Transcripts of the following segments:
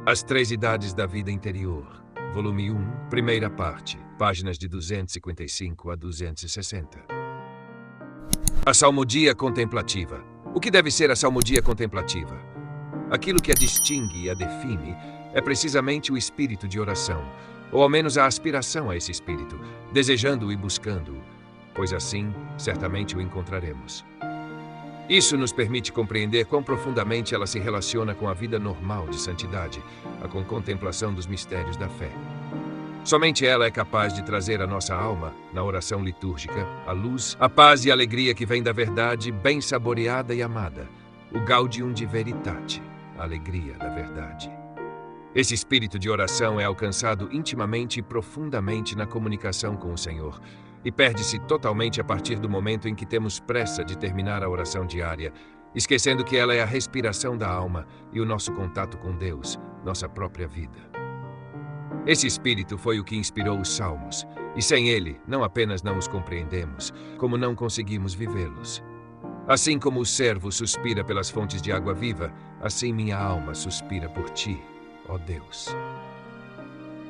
As Três Idades da Vida Interior, volume 1, primeira parte, páginas de 255 a 260. A salmodia contemplativa. O que deve ser a salmodia contemplativa? Aquilo que a distingue e a define é precisamente o espírito de oração, ou ao menos a aspiração a esse espírito, desejando-o e buscando-o, pois assim certamente o encontraremos. Isso nos permite compreender quão profundamente ela se relaciona com a vida normal de santidade, com contemplação dos mistérios da fé. Somente ela é capaz de trazer à nossa alma, na oração litúrgica, a luz, a paz e a alegria que vem da verdade bem saboreada e amada, o Gaudium de Veritate, a alegria da verdade. Esse espírito de oração é alcançado intimamente e profundamente na comunicação com o Senhor, e perde-se totalmente a partir do momento em que temos pressa de terminar a oração diária, esquecendo que ela é a respiração da alma e o nosso contato com Deus, nossa própria vida. Esse espírito foi o que inspirou os Salmos, e sem ele, não apenas não os compreendemos, como não conseguimos vivê-los. Assim como o servo suspira pelas fontes de água viva, assim minha alma suspira por ti, ó Deus.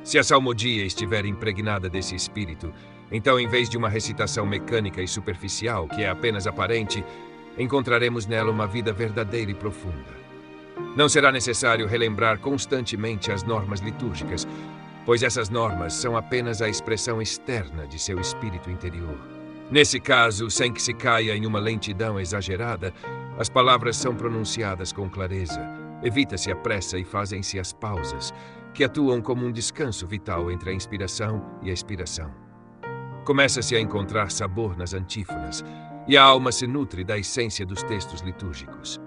Se a salmodia estiver impregnada desse espírito, então, em vez de uma recitação mecânica e superficial, que é apenas aparente, encontraremos nela uma vida verdadeira e profunda. Não será necessário relembrar constantemente as normas litúrgicas, pois essas normas são apenas a expressão externa de seu espírito interior. Nesse caso, sem que se caia em uma lentidão exagerada, as palavras são pronunciadas com clareza, evita-se a pressa e fazem-se as pausas, que atuam como um descanso vital entre a inspiração e a expiração. Começa-se a encontrar sabor nas antífonas, e a alma se nutre da essência dos textos litúrgicos.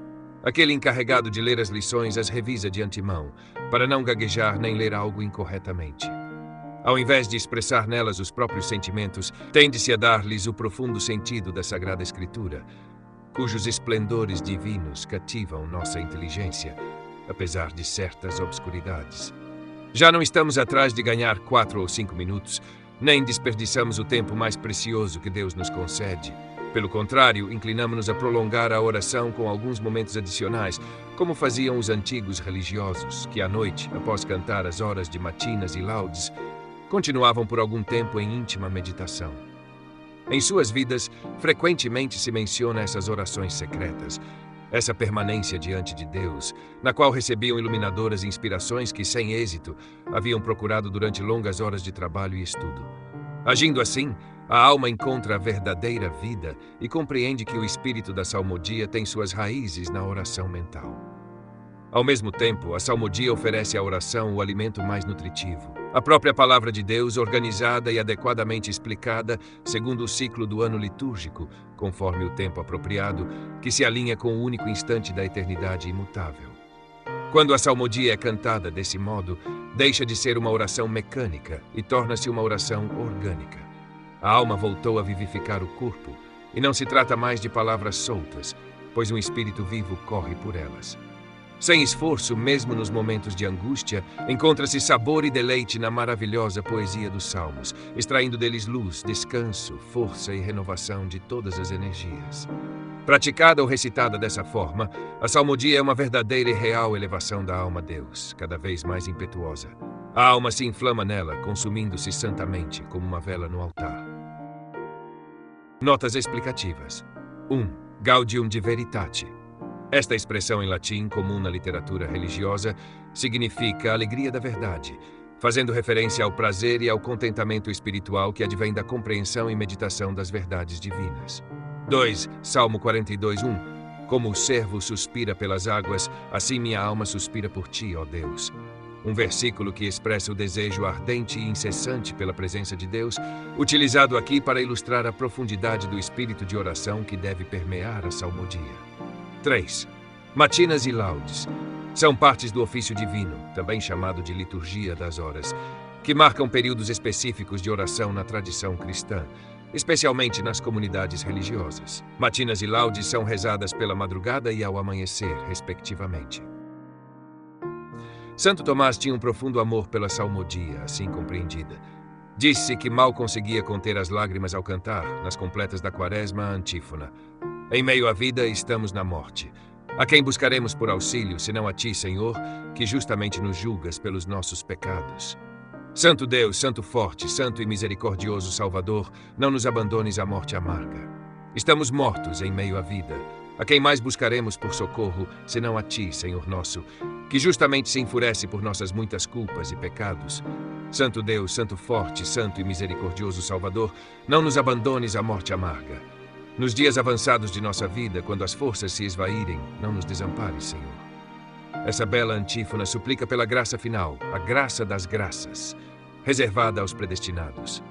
Aquele encarregado de ler as lições as revisa de antemão, para não gaguejar nem ler algo incorretamente. Ao invés de expressar nelas os próprios sentimentos, tende-se a dar-lhes o profundo sentido da Sagrada Escritura, cujos esplendores divinos cativam nossa inteligência, apesar de certas obscuridades. Já não estamos atrás de ganhar 4 ou 5 minutos, nem desperdiçamos o tempo mais precioso que Deus nos concede. Pelo contrário, inclinamos-nos a prolongar a oração com alguns momentos adicionais, como faziam os antigos religiosos, que à noite, após cantar as horas de matinas e laudes, continuavam por algum tempo em íntima meditação. Em suas vidas, frequentemente se menciona essas orações secretas, essa permanência diante de Deus, na qual recebiam iluminadoras inspirações que, sem êxito, haviam procurado durante longas horas de trabalho e estudo. Agindo assim, a alma encontra a verdadeira vida e compreende que o espírito da salmodia tem suas raízes na oração mental. Ao mesmo tempo, a salmodia oferece à oração o alimento mais nutritivo. A própria palavra de Deus, organizada e adequadamente explicada, segundo o ciclo do ano litúrgico, conforme o tempo apropriado, que se alinha com o único instante da eternidade imutável. Quando a salmodia é cantada desse modo, deixa de ser uma oração mecânica e torna-se uma oração orgânica. A alma voltou a vivificar o corpo, e não se trata mais de palavras soltas, pois um espírito vivo corre por elas. Sem esforço, mesmo nos momentos de angústia, encontra-se sabor e deleite na maravilhosa poesia dos Salmos, extraindo deles luz, descanso, força e renovação de todas as energias. Praticada ou recitada dessa forma, a salmodia é uma verdadeira e real elevação da alma a Deus, cada vez mais impetuosa. A alma se inflama nela, consumindo-se santamente, como uma vela no altar. Notas explicativas. 1. Gaudium de Veritate. Esta expressão em latim, comum na literatura religiosa, significa alegria da verdade, fazendo referência ao prazer e ao contentamento espiritual que advém da compreensão e meditação das verdades divinas. 2. Salmo 42:1. Como o servo suspira pelas águas, assim minha alma suspira por ti, ó Deus. Um versículo que expressa o desejo ardente e incessante pela presença de Deus, utilizado aqui para ilustrar a profundidade do espírito de oração que deve permear a salmodia. 3. Matinas e laudes. São partes do ofício divino, também chamado de liturgia das horas, que marcam períodos específicos de oração na tradição cristã, especialmente nas comunidades religiosas. Matinas e laudes são rezadas pela madrugada e ao amanhecer, respectivamente. Santo Tomás tinha um profundo amor pela salmodia, assim compreendida. Disse que mal conseguia conter as lágrimas ao cantar, nas completas da quaresma, a antífona: em meio à vida estamos na morte. A quem buscaremos por auxílio, senão a ti, Senhor, que justamente nos julgas pelos nossos pecados? Santo Deus, Santo forte, Santo e misericordioso Salvador, não nos abandones à morte amarga. Estamos mortos em meio à vida. A quem mais buscaremos por socorro, senão a ti, Senhor nosso, que justamente se enfurece por nossas muitas culpas e pecados? Santo Deus, Santo forte, Santo e misericordioso Salvador, não nos abandones à morte amarga. Nos dias avançados de nossa vida, quando as forças se esvaírem, não nos desampares, Senhor. Essa bela antífona suplica pela graça final, a graça das graças, reservada aos predestinados.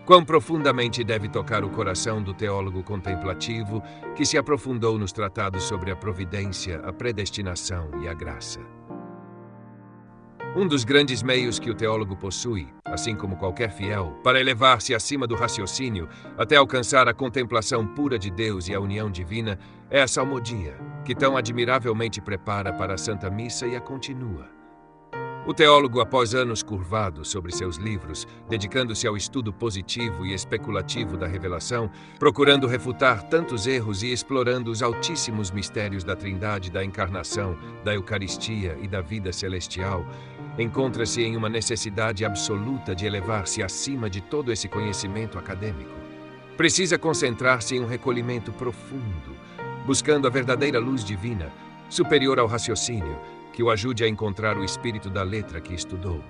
Quão profundamente deve tocar o coração do teólogo contemplativo que se aprofundou nos tratados sobre a providência, a predestinação e a graça. Um dos grandes meios que o teólogo possui, assim como qualquer fiel, para elevar-se acima do raciocínio até alcançar a contemplação pura de Deus e a união divina, é a salmodia, que tão admiravelmente prepara para a Santa Missa e a continua. O teólogo, após anos curvado sobre seus livros, dedicando-se ao estudo positivo e especulativo da revelação, procurando refutar tantos erros e explorando os altíssimos mistérios da Trindade, da encarnação, da Eucaristia e da vida celestial, encontra-se em uma necessidade absoluta de elevar-se acima de todo esse conhecimento acadêmico. Precisa concentrar-se em um recolhimento profundo, buscando a verdadeira luz divina, superior ao raciocínio, que o ajude a encontrar o espírito da letra que estudou.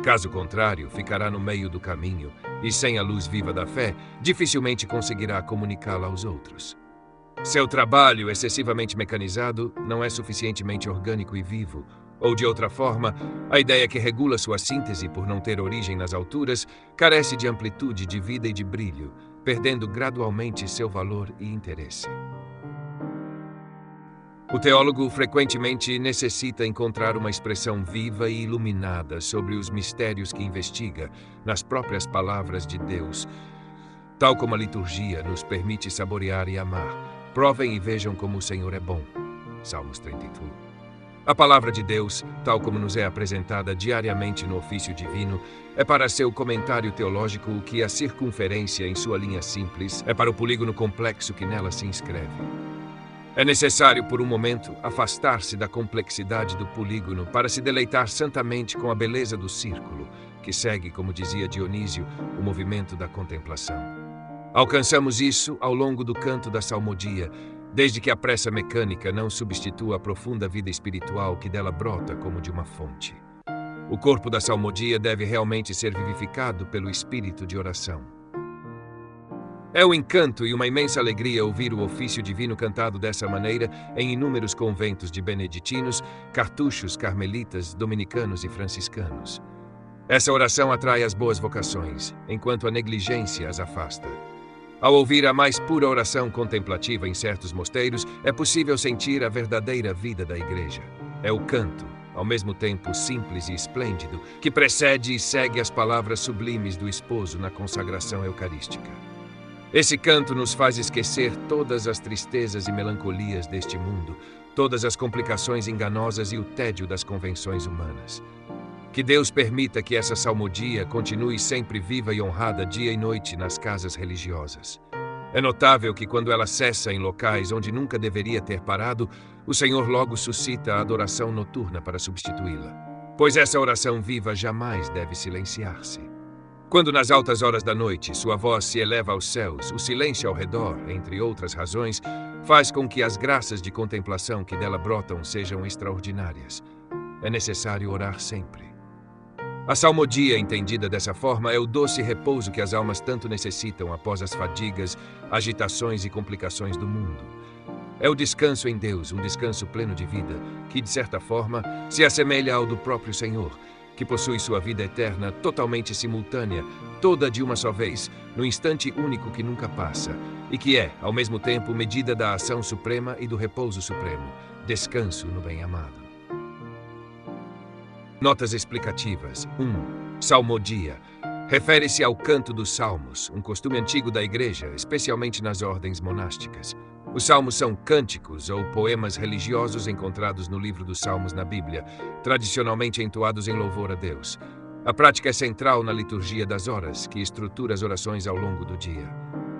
Caso contrário, ficará no meio do caminho e, sem a luz viva da fé, dificilmente conseguirá comunicá-la aos outros. Seu trabalho, excessivamente mecanizado, não é suficientemente orgânico e vivo, ou, de outra forma, a ideia que regula sua síntese por não ter origem nas alturas carece de amplitude, de vida e de brilho, perdendo gradualmente seu valor e interesse. O teólogo frequentemente necessita encontrar uma expressão viva e iluminada sobre os mistérios que investiga nas próprias palavras de Deus, tal como a liturgia nos permite saborear e amar. Provem e vejam como o Senhor é bom. Salmos 32. A palavra de Deus, tal como nos é apresentada diariamente no ofício divino, é para seu comentário teológico o que a circunferência em sua linha simples é para o polígono complexo que nela se inscreve. É necessário, por um momento, afastar-se da complexidade do polígono para se deleitar santamente com a beleza do círculo, que segue, como dizia Dionísio, o movimento da contemplação. Alcançamos isso ao longo do canto da salmodia, desde que a pressa mecânica não substitua a profunda vida espiritual que dela brota como de uma fonte. O corpo da salmodia deve realmente ser vivificado pelo espírito de oração. É um encanto e uma imensa alegria ouvir o ofício divino cantado dessa maneira em inúmeros conventos de beneditinos, cartuchos, carmelitas, dominicanos e franciscanos. Essa oração atrai as boas vocações, enquanto a negligência as afasta. Ao ouvir a mais pura oração contemplativa em certos mosteiros, é possível sentir a verdadeira vida da igreja. É o canto, ao mesmo tempo simples e esplêndido, que precede e segue as palavras sublimes do esposo na consagração eucarística. Esse canto nos faz esquecer todas as tristezas e melancolias deste mundo, todas as complicações enganosas e o tédio das convenções humanas. Que Deus permita que essa salmodia continue sempre viva e honrada dia e noite nas casas religiosas. É notável que quando ela cessa em locais onde nunca deveria ter parado, o Senhor logo suscita a adoração noturna para substituí-la. Pois essa oração viva jamais deve silenciar-se. Quando nas altas horas da noite sua voz se eleva aos céus, o silêncio ao redor, entre outras razões, faz com que as graças de contemplação que dela brotam sejam extraordinárias. É necessário orar sempre. A salmodia, entendida dessa forma, é o doce repouso que as almas tanto necessitam após as fadigas, agitações e complicações do mundo. É o descanso em Deus, um descanso pleno de vida, que, de certa forma, se assemelha ao do próprio Senhor, que possui sua vida eterna totalmente simultânea, toda de uma só vez, no instante único que nunca passa, e que é, ao mesmo tempo, medida da ação suprema e do repouso supremo, descanso no bem-amado. Notas explicativas. 1. Salmodia. Refere-se ao canto dos salmos, um costume antigo da igreja, especialmente nas ordens monásticas. Os salmos são cânticos ou poemas religiosos encontrados no livro dos Salmos na Bíblia, tradicionalmente entoados em louvor a Deus. A prática é central na liturgia das horas, que estrutura as orações ao longo do dia.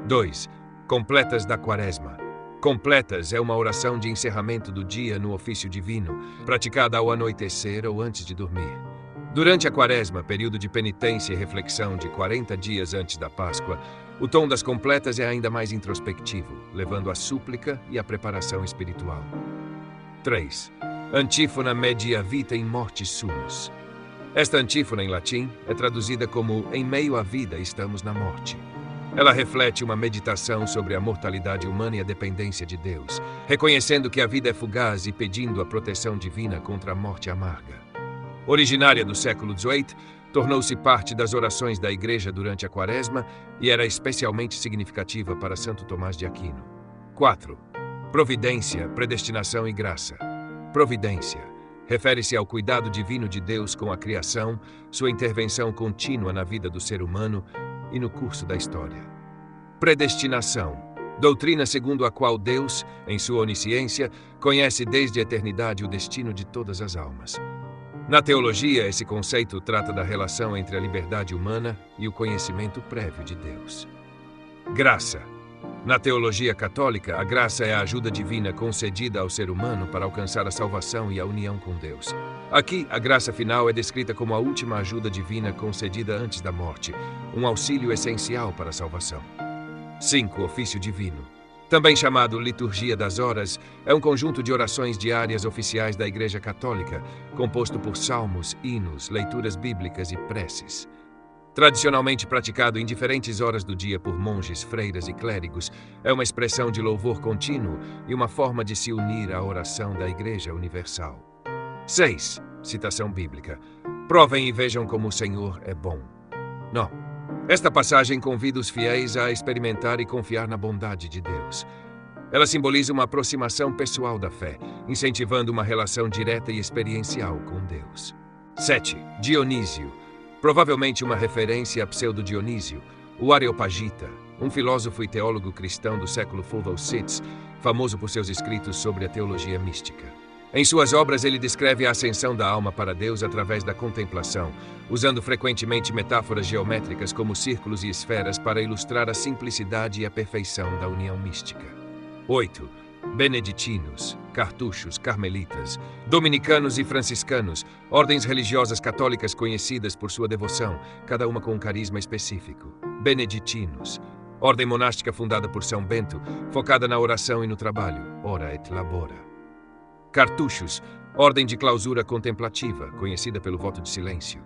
2. Completas da Quaresma. Completas é uma oração de encerramento do dia no ofício divino, praticada ao anoitecer ou antes de dormir. Durante a Quaresma, período de penitência e reflexão de 40 dias antes da Páscoa, o tom das completas é ainda mais introspectivo, levando à súplica e à preparação espiritual. 3. Antífona media vita in mortis sumus. Esta antífona, em latim, é traduzida como "em meio à vida estamos na morte". Ela reflete uma meditação sobre a mortalidade humana e a dependência de Deus, reconhecendo que a vida é fugaz e pedindo a proteção divina contra a morte amarga. Originária do século XVIII, tornou-se parte das orações da Igreja durante a Quaresma e era especialmente significativa para Santo Tomás de Aquino. 4. Providência, predestinação e graça. Providência refere-se ao cuidado divino de Deus com a criação, sua intervenção contínua na vida do ser humano e no curso da história. Predestinação, doutrina segundo a qual Deus, em sua onisciência, conhece desde a eternidade o destino de todas as almas. Na teologia, esse conceito trata da relação entre a liberdade humana e o conhecimento prévio de Deus. Graça. Na teologia católica, a graça é a ajuda divina concedida ao ser humano para alcançar a salvação e a união com Deus. Aqui, a graça final é descrita como a última ajuda divina concedida antes da morte, um auxílio essencial para a salvação. 5. Ofício divino. Também chamado Liturgia das Horas, é um conjunto de orações diárias oficiais da Igreja Católica, composto por salmos, hinos, leituras bíblicas e preces. Tradicionalmente praticado em diferentes horas do dia por monges, freiras e clérigos, é uma expressão de louvor contínuo e uma forma de se unir à oração da Igreja Universal. 6. Citação bíblica. Provem e vejam como o Senhor é bom. Não. Esta passagem convida os fiéis a experimentar e confiar na bondade de Deus. Ela simboliza uma aproximação pessoal da fé, incentivando uma relação direta e experiencial com Deus. 7. Dionísio. Provavelmente uma referência a Pseudo-Dionísio, o Areopagita, um filósofo e teólogo cristão do século IV ao VI, famoso por seus escritos sobre a teologia mística. Em suas obras, ele descreve a ascensão da alma para Deus através da contemplação, usando frequentemente metáforas geométricas como círculos e esferas para ilustrar a simplicidade e a perfeição da união mística. 8. Beneditinos, cartuchos, carmelitas, dominicanos e franciscanos, ordens religiosas católicas conhecidas por sua devoção, cada uma com um carisma específico. Beneditinos, ordem monástica fundada por São Bento, focada na oração e no trabalho, ora et labora. Cartuchos, ordem de clausura contemplativa, conhecida pelo voto de silêncio.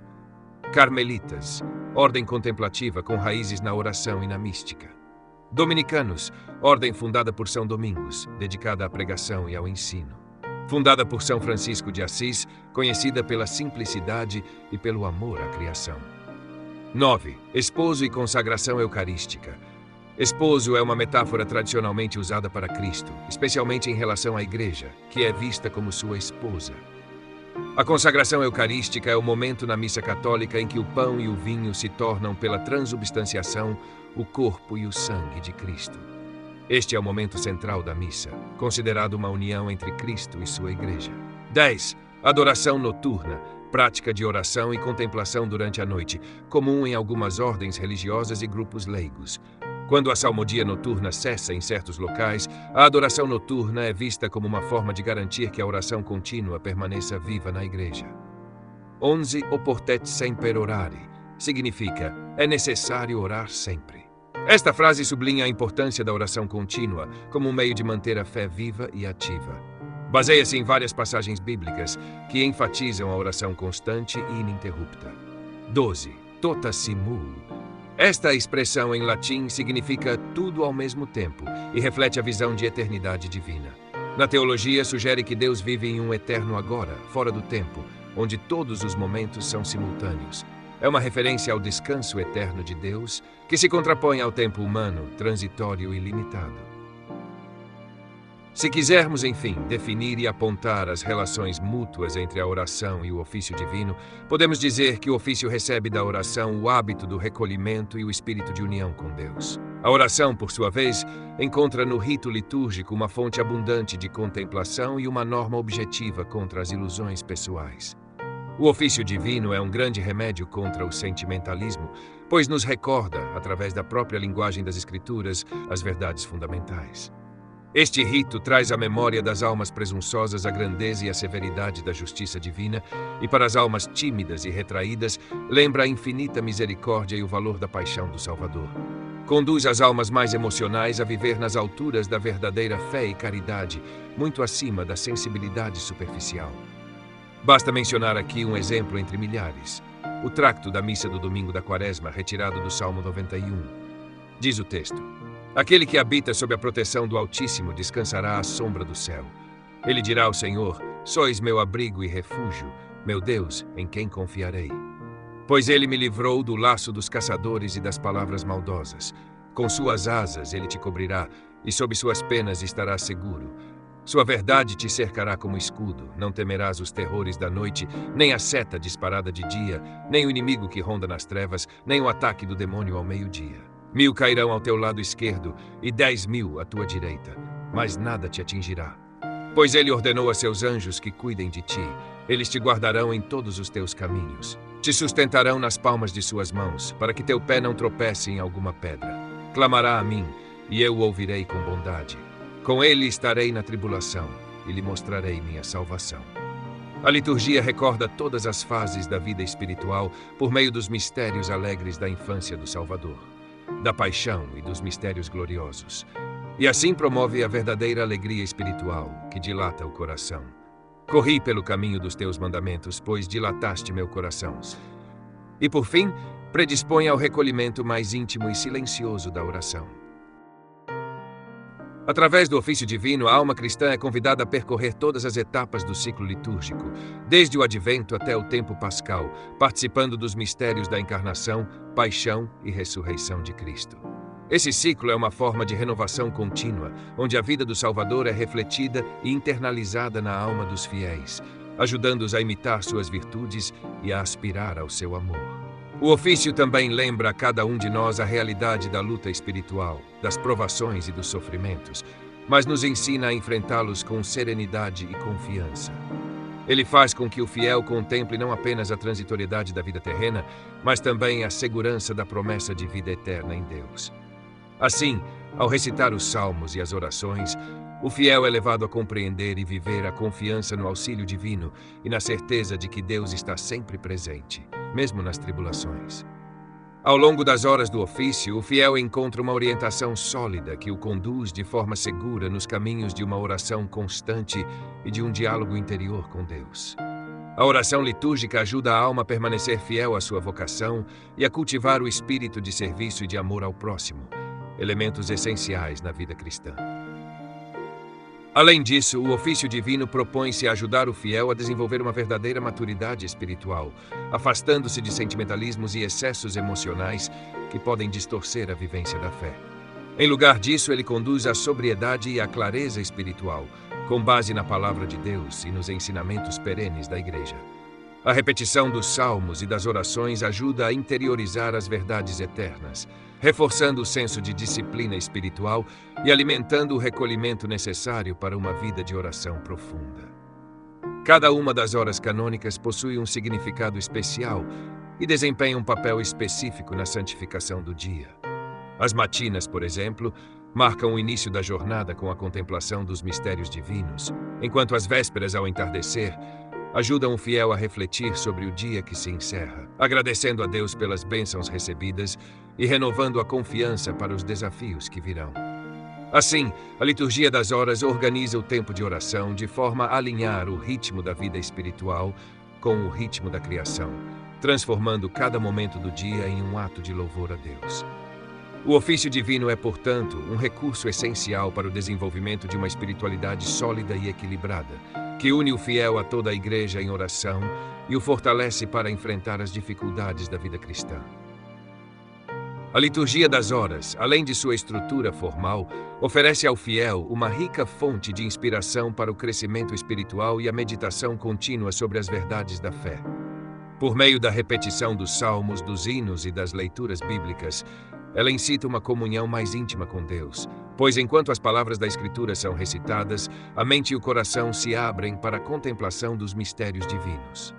Carmelitas, ordem contemplativa com raízes na oração e na mística. Dominicanos, ordem fundada por São Domingos, dedicada à pregação e ao ensino. Fundada por São Francisco de Assis, conhecida pela simplicidade e pelo amor à criação. 9. Esposo e consagração eucarística. Esposo é uma metáfora tradicionalmente usada para Cristo, especialmente em relação à Igreja, que é vista como sua esposa. A consagração eucarística é o momento na missa católica em que o pão e o vinho se tornam, pela transubstanciação, o corpo e o sangue de Cristo. Este é o momento central da missa, considerado uma união entre Cristo e sua Igreja. 10. Adoração noturna, prática de oração e contemplação durante a noite, comum em algumas ordens religiosas e grupos leigos. Quando a salmodia noturna cessa em certos locais, a adoração noturna é vista como uma forma de garantir que a oração contínua permaneça viva na Igreja. 11. Oportet semper orare. Significa, é necessário orar sempre. Esta frase sublinha a importância da oração contínua como um meio de manter a fé viva e ativa. Baseia-se em várias passagens bíblicas que enfatizam a oração constante e ininterrupta. 12. Tota simul. Esta expressão em latim significa tudo ao mesmo tempo e reflete a visão de eternidade divina. Na teologia, sugere que Deus vive em um eterno agora, fora do tempo, onde todos os momentos são simultâneos. É uma referência ao descanso eterno de Deus, que se contrapõe ao tempo humano, transitório e limitado. Se quisermos, enfim, definir e apontar as relações mútuas entre a oração e o ofício divino, podemos dizer que o ofício recebe da oração o hábito do recolhimento e o espírito de união com Deus. A oração, por sua vez, encontra no rito litúrgico uma fonte abundante de contemplação e uma norma objetiva contra as ilusões pessoais. O ofício divino é um grande remédio contra o sentimentalismo, pois nos recorda, através da própria linguagem das Escrituras, as verdades fundamentais. Este rito traz à memória das almas presunçosas a grandeza e a severidade da justiça divina, e para as almas tímidas e retraídas, lembra a infinita misericórdia e o valor da paixão do Salvador. Conduz as almas mais emocionais a viver nas alturas da verdadeira fé e caridade, muito acima da sensibilidade superficial. Basta mencionar aqui um exemplo entre milhares: o tracto da missa do domingo da Quaresma, retirado do Salmo 91. Diz o texto: aquele que habita sob a proteção do Altíssimo descansará à sombra do céu. Ele dirá ao Senhor: sois meu abrigo e refúgio, meu Deus, em quem confiarei. Pois ele me livrou do laço dos caçadores e das palavras maldosas. Com suas asas ele te cobrirá, e sob suas penas estarás seguro. Sua verdade te cercará como escudo, não temerás os terrores da noite, nem a seta disparada de dia, nem o inimigo que ronda nas trevas, nem o ataque do demônio ao meio-dia. 1000 cairão ao teu lado esquerdo e 10.000 à tua direita, mas nada te atingirá. Pois ele ordenou a seus anjos que cuidem de ti, eles te guardarão em todos os teus caminhos. Te sustentarão nas palmas de suas mãos, para que teu pé não tropece em alguma pedra. Clamará a mim, e eu o ouvirei com bondade. Com ele estarei na tribulação, e lhe mostrarei minha salvação. A liturgia recorda todas as fases da vida espiritual por meio dos mistérios alegres da infância do Salvador, da paixão e dos mistérios gloriosos. E assim promove a verdadeira alegria espiritual, que dilata o coração. Corri pelo caminho dos teus mandamentos, pois dilataste meu coração. E por fim, predispõe ao recolhimento mais íntimo e silencioso da oração. Através do ofício divino, a alma cristã é convidada a percorrer todas as etapas do ciclo litúrgico, desde o advento até o tempo pascal, participando dos mistérios da encarnação, paixão e ressurreição de Cristo. Esse ciclo é uma forma de renovação contínua, onde a vida do Salvador é refletida e internalizada na alma dos fiéis, ajudando-os a imitar suas virtudes e a aspirar ao seu amor. O ofício também lembra a cada um de nós a realidade da luta espiritual, das provações e dos sofrimentos, mas nos ensina a enfrentá-los com serenidade e confiança. Ele faz com que o fiel contemple não apenas a transitoriedade da vida terrena, mas também a segurança da promessa de vida eterna em Deus. Assim, ao recitar os salmos e as orações, o fiel é levado a compreender e viver a confiança no auxílio divino e na certeza de que Deus está sempre presente, mesmo nas tribulações. Ao longo das horas do ofício, o fiel encontra uma orientação sólida que o conduz de forma segura nos caminhos de uma oração constante e de um diálogo interior com Deus. A oração litúrgica ajuda a alma a permanecer fiel à sua vocação e a cultivar o espírito de serviço e de amor ao próximo, elementos essenciais na vida cristã. Além disso, o ofício divino propõe-se a ajudar o fiel a desenvolver uma verdadeira maturidade espiritual, afastando-se de sentimentalismos e excessos emocionais que podem distorcer a vivência da fé. Em lugar disso, ele conduz à sobriedade e à clareza espiritual, com base na palavra de Deus e nos ensinamentos perenes da Igreja. A repetição dos salmos e das orações ajuda a interiorizar as verdades eternas, reforçando o senso de disciplina espiritual e alimentando o recolhimento necessário para uma vida de oração profunda. Cada uma das horas canônicas possui um significado especial e desempenha um papel específico na santificação do dia. As matinas, por exemplo, marcam o início da jornada com a contemplação dos mistérios divinos, enquanto as vésperas, ao entardecer, ajudam o fiel a refletir sobre o dia que se encerra, agradecendo a Deus pelas bênçãos recebidas e renovando a confiança para os desafios que virão. Assim, a liturgia das horas organiza o tempo de oração de forma a alinhar o ritmo da vida espiritual com o ritmo da criação, transformando cada momento do dia em um ato de louvor a Deus. O ofício divino é, portanto, um recurso essencial para o desenvolvimento de uma espiritualidade sólida e equilibrada, que une o fiel a toda a Igreja em oração e o fortalece para enfrentar as dificuldades da vida cristã. A liturgia das horas, além de sua estrutura formal, oferece ao fiel uma rica fonte de inspiração para o crescimento espiritual e a meditação contínua sobre as verdades da fé. Por meio da repetição dos salmos, dos hinos e das leituras bíblicas, ela incita uma comunhão mais íntima com Deus, pois enquanto as palavras da Escritura são recitadas, a mente e o coração se abrem para a contemplação dos mistérios divinos.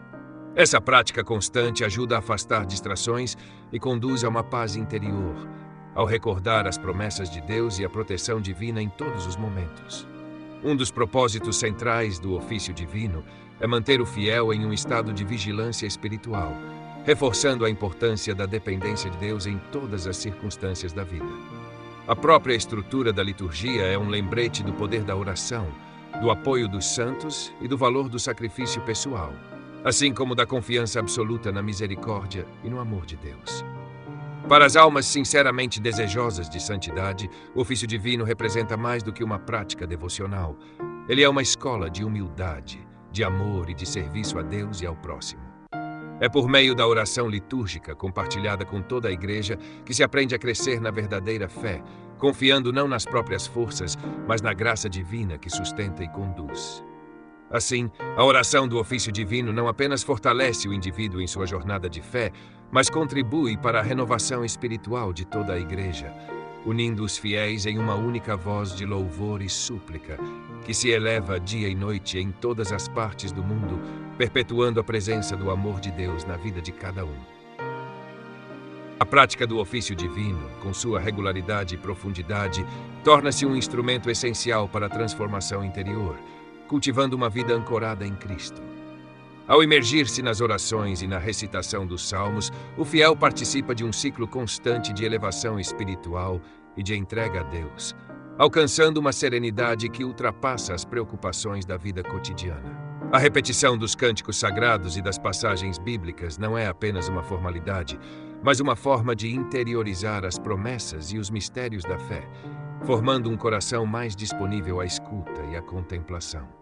Essa prática constante ajuda a afastar distrações e conduz a uma paz interior, ao recordar as promessas de Deus e a proteção divina em todos os momentos. Um dos propósitos centrais do ofício divino é manter o fiel em um estado de vigilância espiritual, reforçando a importância da dependência de Deus em todas as circunstâncias da vida. A própria estrutura da liturgia é um lembrete do poder da oração, do apoio dos santos e do valor do sacrifício pessoal, assim como da confiança absoluta na misericórdia e no amor de Deus. Para as almas sinceramente desejosas de santidade, o ofício divino representa mais do que uma prática devocional. Ele é uma escola de humildade, de amor e de serviço a Deus e ao próximo. É por meio da oração litúrgica, compartilhada com toda a Igreja, que se aprende a crescer na verdadeira fé, confiando não nas próprias forças, mas na graça divina que sustenta e conduz. Assim, a oração do ofício divino não apenas fortalece o indivíduo em sua jornada de fé, mas contribui para a renovação espiritual de toda a Igreja, unindo os fiéis em uma única voz de louvor e súplica, que se eleva dia e noite em todas as partes do mundo, perpetuando a presença do amor de Deus na vida de cada um. A prática do ofício divino, com sua regularidade e profundidade, torna-se um instrumento essencial para a transformação interior, cultivando uma vida ancorada em Cristo. Ao imergir-se nas orações e na recitação dos salmos, o fiel participa de um ciclo constante de elevação espiritual e de entrega a Deus, alcançando uma serenidade que ultrapassa as preocupações da vida cotidiana. A repetição dos cânticos sagrados e das passagens bíblicas não é apenas uma formalidade, mas uma forma de interiorizar as promessas e os mistérios da fé, formando um coração mais disponível à escuta e à contemplação.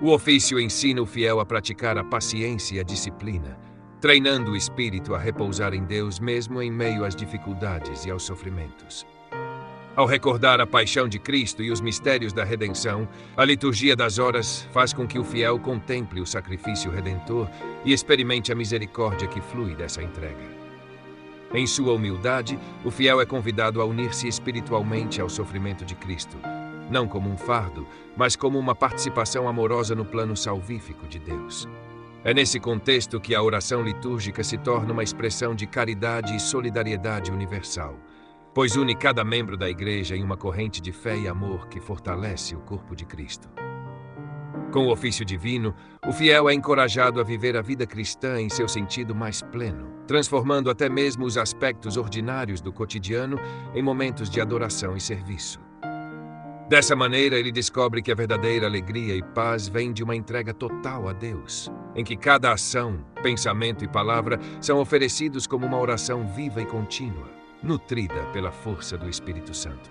O ofício ensina o fiel a praticar a paciência e a disciplina, treinando o espírito a repousar em Deus mesmo em meio às dificuldades e aos sofrimentos. Ao recordar a paixão de Cristo e os mistérios da redenção, a liturgia das horas faz com que o fiel contemple o sacrifício redentor e experimente a misericórdia que flui dessa entrega. Em sua humildade, o fiel é convidado a unir-se espiritualmente ao sofrimento de Cristo, não como um fardo, mas como uma participação amorosa no plano salvífico de Deus. É nesse contexto que a oração litúrgica se torna uma expressão de caridade e solidariedade universal, pois une cada membro da Igreja em uma corrente de fé e amor que fortalece o corpo de Cristo. Com o ofício divino, o fiel é encorajado a viver a vida cristã em seu sentido mais pleno, transformando até mesmo os aspectos ordinários do cotidiano em momentos de adoração e serviço. Dessa maneira, ele descobre que a verdadeira alegria e paz vem de uma entrega total a Deus, em que cada ação, pensamento e palavra são oferecidos como uma oração viva e contínua, nutrida pela força do Espírito Santo.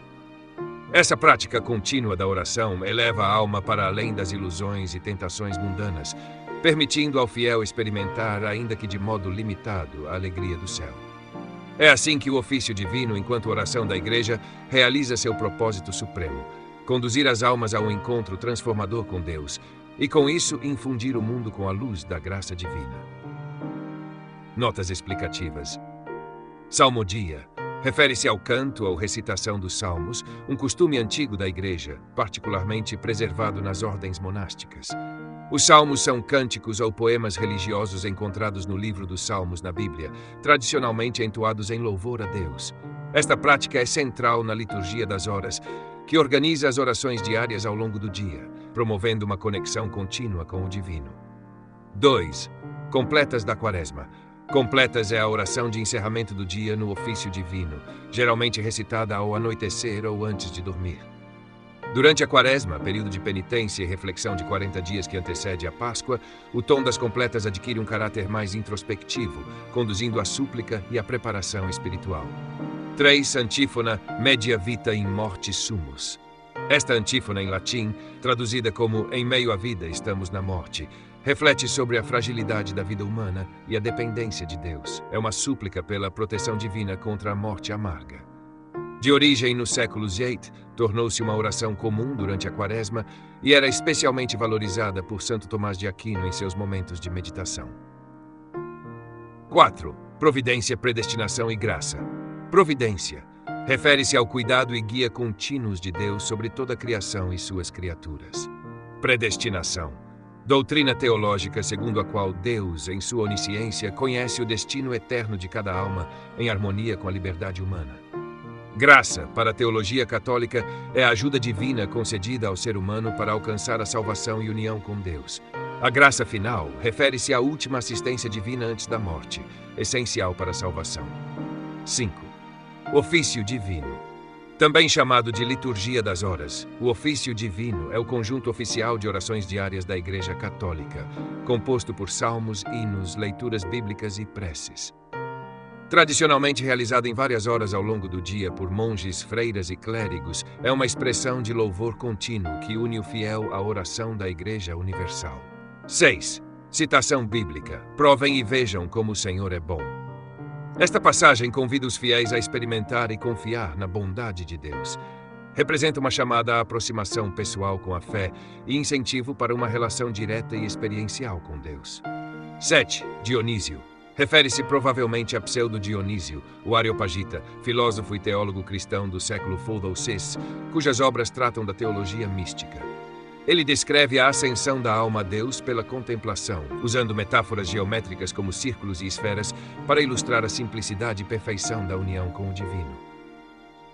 Essa prática contínua da oração eleva a alma para além das ilusões e tentações mundanas, permitindo ao fiel experimentar, ainda que de modo limitado, a alegria do céu. É assim que o ofício divino, enquanto oração da Igreja, realiza seu propósito supremo: conduzir as almas a um encontro transformador com Deus e, com isso, infundir o mundo com a luz da graça divina. Notas explicativas. Salmodia refere-se ao canto ou recitação dos salmos, um costume antigo da Igreja, particularmente preservado nas ordens monásticas. Os salmos são cânticos ou poemas religiosos encontrados no livro dos Salmos na Bíblia, tradicionalmente entoados em louvor a Deus. Esta prática é central na liturgia das horas, que organiza as orações diárias ao longo do dia, promovendo uma conexão contínua com o divino. 2. Completas da Quaresma. Completas é a oração de encerramento do dia no ofício divino, geralmente recitada ao anoitecer ou antes de dormir. Durante a Quaresma, período de penitência e reflexão de 40 dias que antecede a Páscoa, o tom das completas adquire um caráter mais introspectivo, conduzindo à súplica e à preparação espiritual. 3. Antífona Media Vita in Morte Sumus. Esta antífona em latim, traduzida como "Em meio à vida estamos na morte", reflete sobre a fragilidade da vida humana e a dependência de Deus. É uma súplica pela proteção divina contra a morte amarga. De origem nos séculos VIII, tornou-se uma oração comum durante a Quaresma e era especialmente valorizada por Santo Tomás de Aquino em seus momentos de meditação. 4. Providência, predestinação e graça. Providência refere-se ao cuidado e guia contínuos de Deus sobre toda a criação e suas criaturas. Predestinação. Doutrina teológica segundo a qual Deus, em sua onisciência, conhece o destino eterno de cada alma em harmonia com a liberdade humana. Graça, para a teologia católica, é a ajuda divina concedida ao ser humano para alcançar a salvação e união com Deus. A graça final refere-se à última assistência divina antes da morte, essencial para a salvação. 5. Ofício divino. Também chamado de liturgia das horas, o ofício divino é o conjunto oficial de orações diárias da Igreja Católica, composto por salmos, hinos, leituras bíblicas e preces. Tradicionalmente realizado em várias horas ao longo do dia por monges, freiras e clérigos, é uma expressão de louvor contínuo que une o fiel à oração da Igreja Universal. 6. Citação bíblica. Provem e vejam como o Senhor é bom. Esta passagem convida os fiéis a experimentar e confiar na bondade de Deus. Representa uma chamada à aproximação pessoal com a fé e incentivo para uma relação direta e experiencial com Deus. 7. Dionísio. Refere-se provavelmente a Pseudo-Dionísio, o Areopagita, filósofo e teólogo cristão do século IV ou VI, cujas obras tratam da teologia mística. Ele descreve a ascensão da alma a Deus pela contemplação, usando metáforas geométricas como círculos e esferas para ilustrar a simplicidade e perfeição da união com o divino.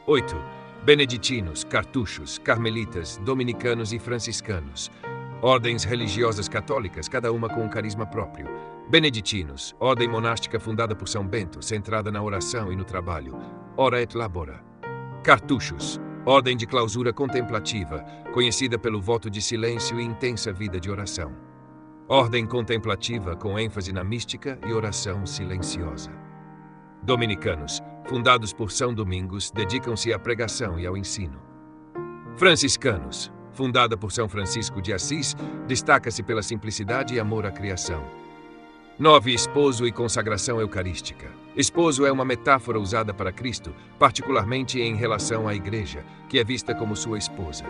8. Beneditinos, cartuchos, carmelitas, dominicanos e franciscanos. Ordens religiosas católicas, cada uma com um carisma próprio. Beneditinos, ordem monástica fundada por São Bento, centrada na oração e no trabalho. Ora et labora. Cartuchos, ordem de clausura contemplativa, conhecida pelo voto de silêncio e intensa vida de oração. Ordem contemplativa com ênfase na mística e oração silenciosa. Dominicanos, fundados por São Domingos, dedicam-se à pregação e ao ensino. Franciscanos, fundada por São Francisco de Assis, destaca-se pela simplicidade e amor à criação. 9. Esposo e consagração eucarística. Esposo é uma metáfora usada para Cristo, particularmente em relação à Igreja, que é vista como sua esposa.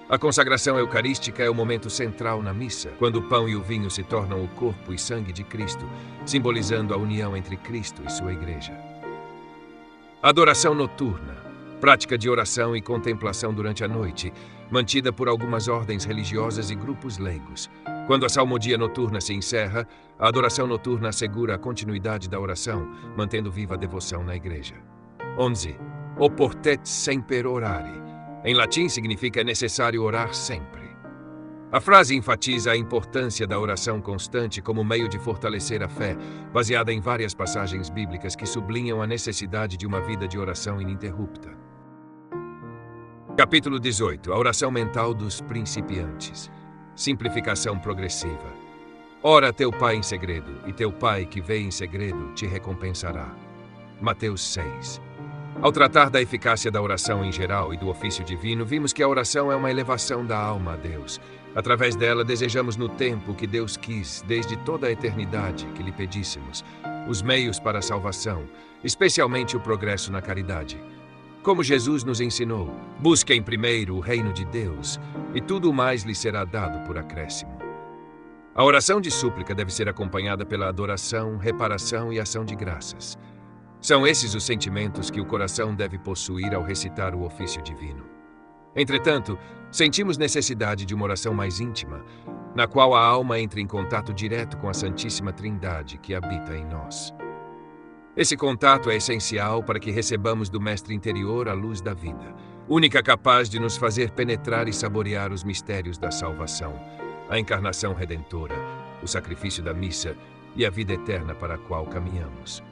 A consagração eucarística é o momento central na missa, quando o pão e o vinho se tornam o corpo e sangue de Cristo, simbolizando a união entre Cristo e sua Igreja. Adoração noturna. Prática de oração e contemplação durante a noite, mantida por algumas ordens religiosas e grupos leigos. Quando a salmodia noturna se encerra, a adoração noturna assegura a continuidade da oração, mantendo viva a devoção na igreja. 11. Oportet semper orare. Em latim significa é necessário orar sempre. A frase enfatiza a importância da oração constante como meio de fortalecer a fé, baseada em várias passagens bíblicas que sublinham a necessidade de uma vida de oração ininterrupta. Capítulo 18. A oração mental dos principiantes. Simplificação progressiva. Ora a teu pai em segredo, e teu pai que vê em segredo te recompensará. Mateus 6. Ao tratar da eficácia da oração em geral e do ofício divino, vimos que a oração é uma elevação da alma a Deus. Através dela, desejamos no tempo que Deus quis, desde toda a eternidade, que lhe pedíssemos, os meios para a salvação, especialmente o progresso na caridade. Como Jesus nos ensinou, busquem primeiro o reino de Deus, e tudo mais lhe será dado por acréscimo. A oração de súplica deve ser acompanhada pela adoração, reparação e ação de graças. São esses os sentimentos que o coração deve possuir ao recitar o ofício divino. Entretanto, sentimos necessidade de uma oração mais íntima, na qual a alma entra em contato direto com a Santíssima Trindade que habita em nós. Esse contato é essencial para que recebamos do Mestre interior a luz da vida, única capaz de nos fazer penetrar e saborear os mistérios da salvação, a encarnação redentora, o sacrifício da missa e a vida eterna para a qual caminhamos.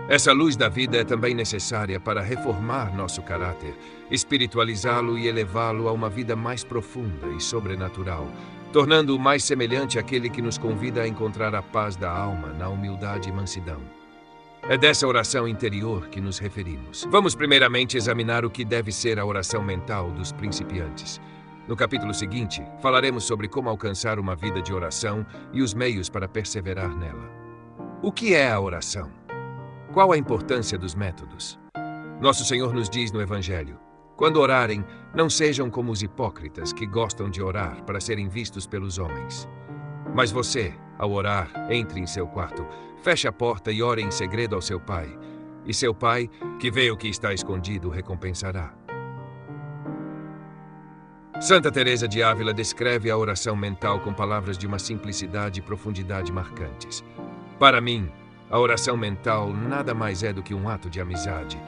Essa luz da vida é também necessária para reformar nosso caráter, espiritualizá-lo e elevá-lo a uma vida mais profunda e sobrenatural, tornando-o mais semelhante àquele que nos convida a encontrar a paz da alma na humildade e mansidão. É dessa oração interior que nos referimos. Vamos primeiramente examinar o que deve ser a oração mental dos principiantes. No capítulo seguinte, falaremos sobre como alcançar uma vida de oração e os meios para perseverar nela. O que é a oração? Qual a importância dos métodos? Nosso Senhor nos diz no Evangelho: quando orarem, não sejam como os hipócritas que gostam de orar para serem vistos pelos homens. Mas você, ao orar, entre em seu quarto, feche a porta e ore em segredo ao seu pai. E seu pai, que vê o que está escondido, o recompensará. Santa Teresa de Ávila descreve a oração mental com palavras de uma simplicidade e profundidade marcantes. Para mim, a oração mental nada mais é do que um ato de amizade.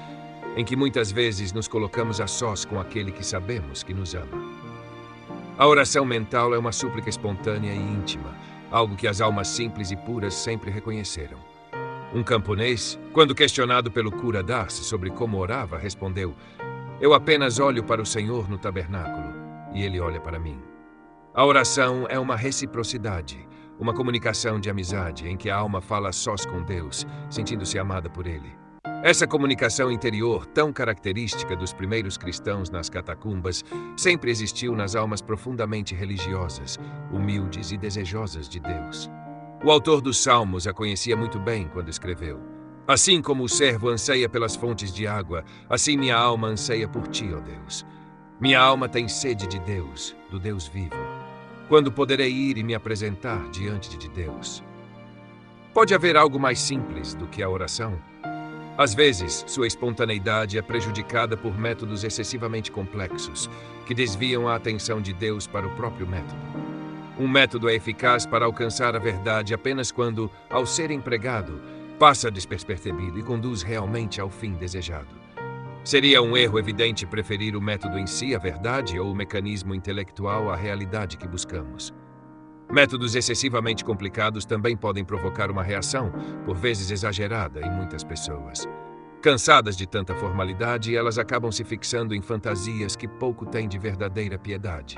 em que muitas vezes nos colocamos a sós com aquele que sabemos que nos ama. A oração mental é uma súplica espontânea e íntima, algo que as almas simples e puras sempre reconheceram. Um camponês, quando questionado pelo cura Darcy sobre como orava, respondeu: "Eu apenas olho para o Senhor no tabernáculo, e Ele olha para mim." A oração é uma reciprocidade, uma comunicação de amizade em que a alma fala a sós com Deus, sentindo-se amada por Ele. Essa comunicação interior, tão característica dos primeiros cristãos nas catacumbas, sempre existiu nas almas profundamente religiosas, humildes e desejosas de Deus. O autor dos Salmos a conhecia muito bem quando escreveu: "Assim como o servo anseia pelas fontes de água, assim minha alma anseia por ti, ó Deus. Minha alma tem sede de Deus, do Deus vivo. Quando poderei ir e me apresentar diante de Deus?" Pode haver algo mais simples do que a oração? Às vezes, sua espontaneidade é prejudicada por métodos excessivamente complexos, que desviam a atenção de Deus para o próprio método. Um método é eficaz para alcançar a verdade apenas quando, ao ser empregado, passa despercebido e conduz realmente ao fim desejado. Seria um erro evidente preferir o método em si à verdade ou o mecanismo intelectual à realidade que buscamos. Métodos excessivamente complicados também podem provocar uma reação, por vezes exagerada, em muitas pessoas. Cansadas de tanta formalidade, elas acabam se fixando em fantasias que pouco têm de verdadeira piedade.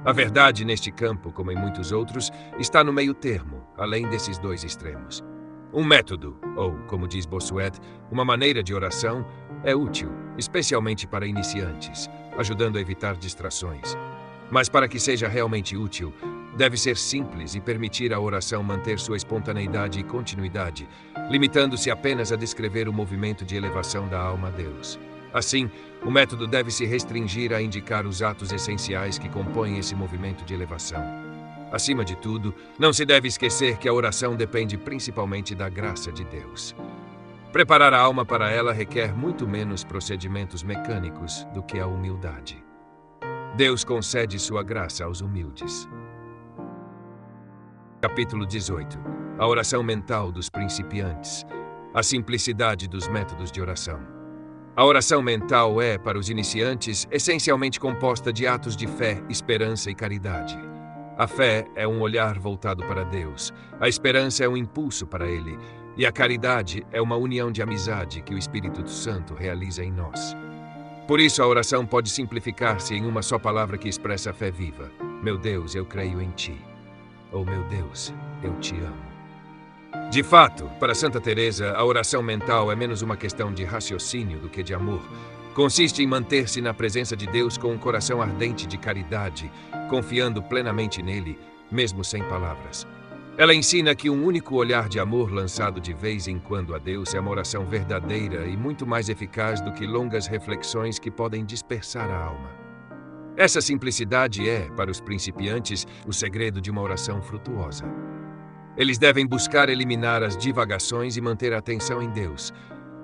A verdade neste campo, como em muitos outros, está no meio termo, além desses dois extremos. Um método, ou, como diz Bossuet, uma maneira de oração, é útil, especialmente para iniciantes, ajudando a evitar distrações. Mas para que seja realmente útil, deve ser simples e permitir à oração manter sua espontaneidade e continuidade, limitando-se apenas a descrever o movimento de elevação da alma a Deus. Assim, o método deve se restringir a indicar os atos essenciais que compõem esse movimento de elevação. Acima de tudo, não se deve esquecer que a oração depende principalmente da graça de Deus. Preparar a alma para ela requer muito menos procedimentos mecânicos do que a humildade. Deus concede sua graça aos humildes. Capítulo 18. A oração mental dos principiantes. A simplicidade dos métodos de oração. A oração mental é, para os iniciantes, essencialmente composta de atos de fé, esperança e caridade. A fé é um olhar voltado para Deus, a esperança é um impulso para Ele, e a caridade é uma união de amizade que o Espírito Santo realiza em nós. Por isso, a oração pode simplificar-se em uma só palavra que expressa a fé viva: "Meu Deus, eu creio em Ti." Ou "Meu Deus, eu Te amo." De fato, para Santa Teresa, a oração mental é menos uma questão de raciocínio do que de amor. Consiste em manter-se na presença de Deus com um coração ardente de caridade, confiando plenamente nele, mesmo sem palavras. Ela ensina que um único olhar de amor lançado de vez em quando a Deus é uma oração verdadeira e muito mais eficaz do que longas reflexões que podem dispersar a alma. Essa simplicidade é, para os principiantes, o segredo de uma oração frutuosa. Eles devem buscar eliminar as divagações e manter a atenção em Deus,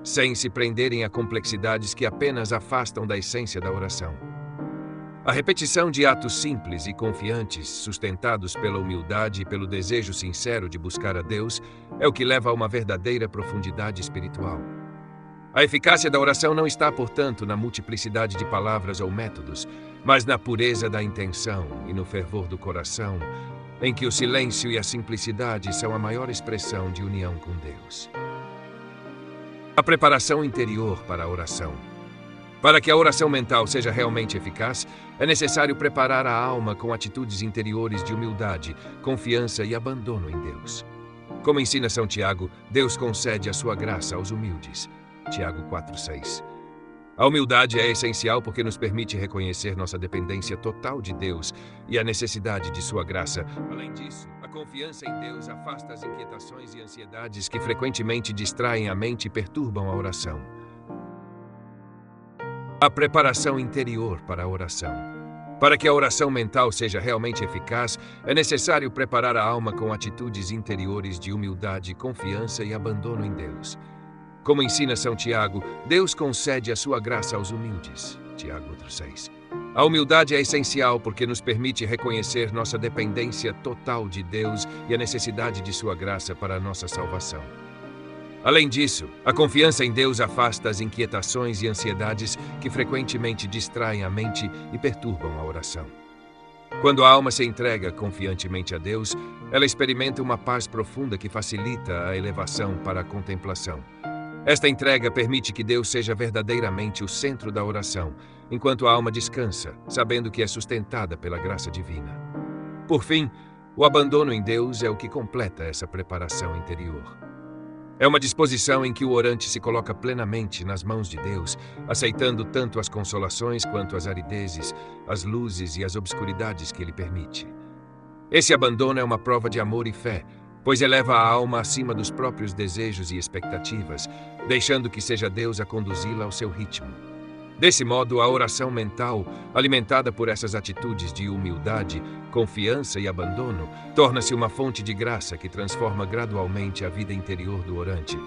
sem se prenderem a complexidades que apenas afastam da essência da oração. A repetição de atos simples e confiantes, sustentados pela humildade e pelo desejo sincero de buscar a Deus, é o que leva a uma verdadeira profundidade espiritual. A eficácia da oração não está, portanto, na multiplicidade de palavras ou métodos, mas na pureza da intenção e no fervor do coração, em que o silêncio e a simplicidade são a maior expressão de união com Deus. A preparação interior para a oração. Para que a oração mental seja realmente eficaz, é necessário preparar a alma com atitudes interiores de humildade, confiança e abandono em Deus. Como ensina São Tiago, Deus concede a sua graça aos humildes. Tiago 4,6. A humildade é essencial porque nos permite reconhecer nossa dependência total de Deus e a necessidade de sua graça. Além disso, a confiança em Deus afasta as inquietações e ansiedades que frequentemente distraem a mente e perturbam a oração. A preparação interior para a oração. Para que a oração mental seja realmente eficaz, é necessário preparar a alma com atitudes interiores de humildade, confiança e abandono em Deus. Como ensina São Tiago, Deus concede a sua graça aos humildes. Tiago 4,6. A humildade é essencial porque nos permite reconhecer nossa dependência total de Deus e a necessidade de sua graça para a nossa salvação. Além disso, a confiança em Deus afasta as inquietações e ansiedades que frequentemente distraem a mente e perturbam a oração. Quando a alma se entrega confiantemente a Deus, ela experimenta uma paz profunda que facilita a elevação para a contemplação. Esta entrega permite que Deus seja verdadeiramente o centro da oração, enquanto a alma descansa, sabendo que é sustentada pela graça divina. Por fim, o abandono em Deus é o que completa essa preparação interior. É uma disposição em que o orante se coloca plenamente nas mãos de Deus, aceitando tanto as consolações quanto as aridezes, as luzes e as obscuridades que Ele permite. Esse abandono é uma prova de amor e fé, pois eleva a alma acima dos próprios desejos e expectativas, deixando que seja Deus a conduzi-la ao seu ritmo. Desse modo, a oração mental, alimentada por essas atitudes de humildade, confiança e abandono, torna-se uma fonte de graça que transforma gradualmente a vida interior do orante,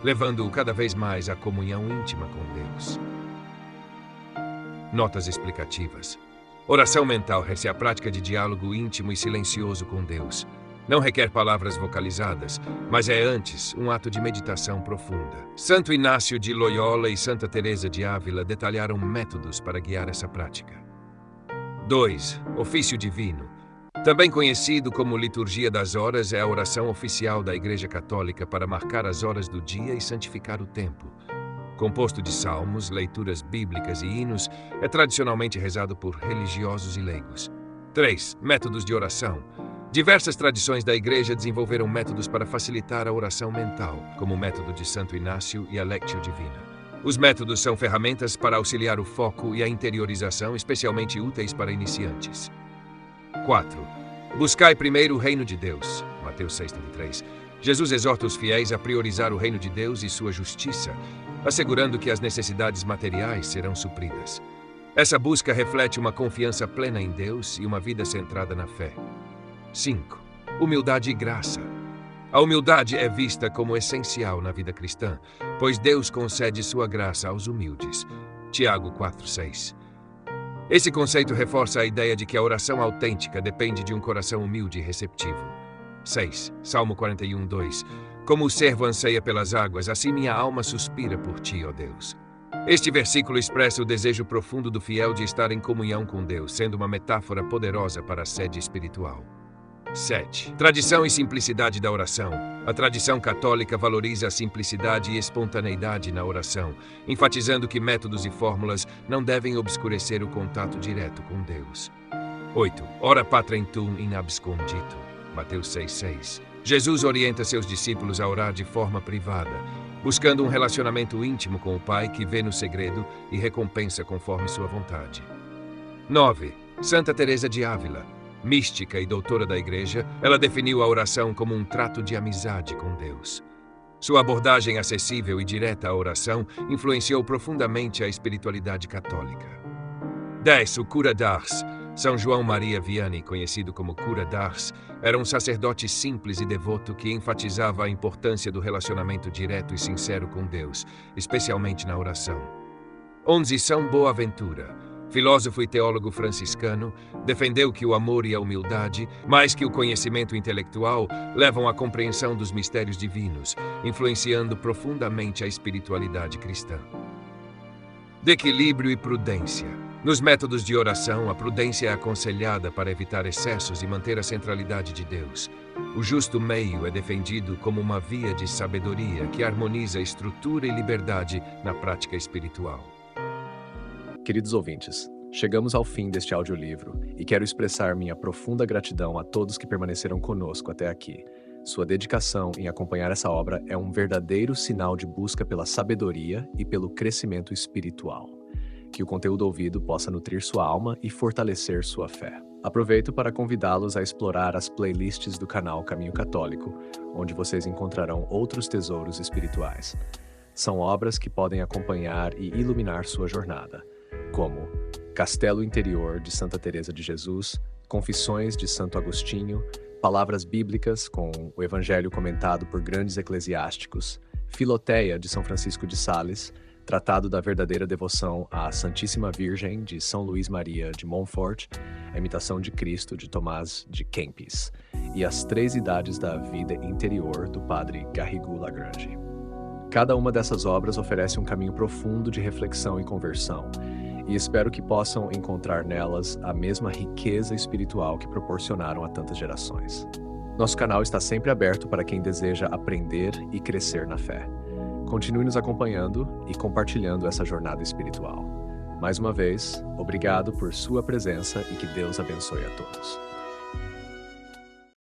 levando-o cada vez mais à comunhão íntima com Deus. Notas explicativas. Oração mental é a prática de diálogo íntimo e silencioso com Deus. Não requer palavras vocalizadas, mas é antes um ato de meditação profunda. Santo Inácio de Loyola e Santa Teresa de Ávila detalharam métodos para guiar essa prática. 2. Ofício divino. Também conhecido como liturgia das horas, é a oração oficial da Igreja Católica para marcar as horas do dia e santificar o tempo. Composto de salmos, leituras bíblicas e hinos, é tradicionalmente rezado por religiosos e leigos. 3. Métodos de oração. Diversas tradições da Igreja desenvolveram métodos para facilitar a oração mental, como o método de Santo Inácio e a Lectio Divina. Os métodos são ferramentas para auxiliar o foco e a interiorização, especialmente úteis para iniciantes. 4. Buscai primeiro o reino de Deus. Mateus 6,33. Jesus exorta os fiéis a priorizar o reino de Deus e sua justiça, assegurando que as necessidades materiais serão supridas. Essa busca reflete uma confiança plena em Deus e uma vida centrada na fé. 5. Humildade e graça. A humildade é vista como essencial na vida cristã, pois Deus concede sua graça aos humildes. Tiago 4,6. Esse conceito reforça a ideia de que a oração autêntica depende de um coração humilde e receptivo. 6. Salmo 41,2. Como o servo anseia pelas águas, assim minha alma suspira por ti, ó Deus. Este versículo expressa o desejo profundo do fiel de estar em comunhão com Deus, sendo uma metáfora poderosa para a sede espiritual. 7. Tradição e simplicidade da oração. A tradição católica valoriza a simplicidade e espontaneidade na oração, enfatizando que métodos e fórmulas não devem obscurecer o contato direto com Deus. 8. Ora patrem tuum in abscondito. Mateus 6,6. Jesus orienta seus discípulos a orar de forma privada, buscando um relacionamento íntimo com o Pai que vê no segredo e recompensa conforme sua vontade. 9. Santa Teresa de Ávila. Mística e doutora da Igreja, ela definiu a oração como um trato de amizade com Deus. Sua abordagem acessível e direta à oração influenciou profundamente a espiritualidade católica. 10. O cura d'Ars. São João Maria Vianney, conhecido como cura d'Ars, era um sacerdote simples e devoto que enfatizava a importância do relacionamento direto e sincero com Deus, especialmente na oração. 11. São Boaventura. Filósofo e teólogo franciscano, defendeu que o amor e a humildade, mais que o conhecimento intelectual, levam à compreensão dos mistérios divinos, influenciando profundamente a espiritualidade cristã. De equilíbrio e prudência. Nos métodos de oração, a prudência é aconselhada para evitar excessos e manter a centralidade de Deus. O justo meio é defendido como uma via de sabedoria que harmoniza estrutura e liberdade na prática espiritual. Queridos ouvintes, chegamos ao fim deste audiolivro e quero expressar minha profunda gratidão a todos que permaneceram conosco até aqui. Sua dedicação em acompanhar essa obra é um verdadeiro sinal de busca pela sabedoria e pelo crescimento espiritual. Que o conteúdo ouvido possa nutrir sua alma e fortalecer sua fé. Aproveito para convidá-los a explorar as playlists do canal Caminho Católico, onde vocês encontrarão outros tesouros espirituais. São obras que podem acompanhar e iluminar sua jornada, como Castelo Interior de Santa Teresa de Jesus, Confissões de Santo Agostinho, Palavras Bíblicas com o Evangelho comentado por grandes eclesiásticos, Filoteia de São Francisco de Sales, Tratado da Verdadeira Devoção à Santíssima Virgem de São Luís Maria de Montfort, A Imitação de Cristo de Tomás de Kempis e As Três Idades da Vida Interior do Padre Garrigou Lagrange. Cada uma dessas obras oferece um caminho profundo de reflexão e conversão, e espero que possam encontrar nelas a mesma riqueza espiritual que proporcionaram a tantas gerações. Nosso canal está sempre aberto para quem deseja aprender e crescer na fé. Continue nos acompanhando e compartilhando essa jornada espiritual. Mais uma vez, obrigado por sua presença e que Deus abençoe a todos.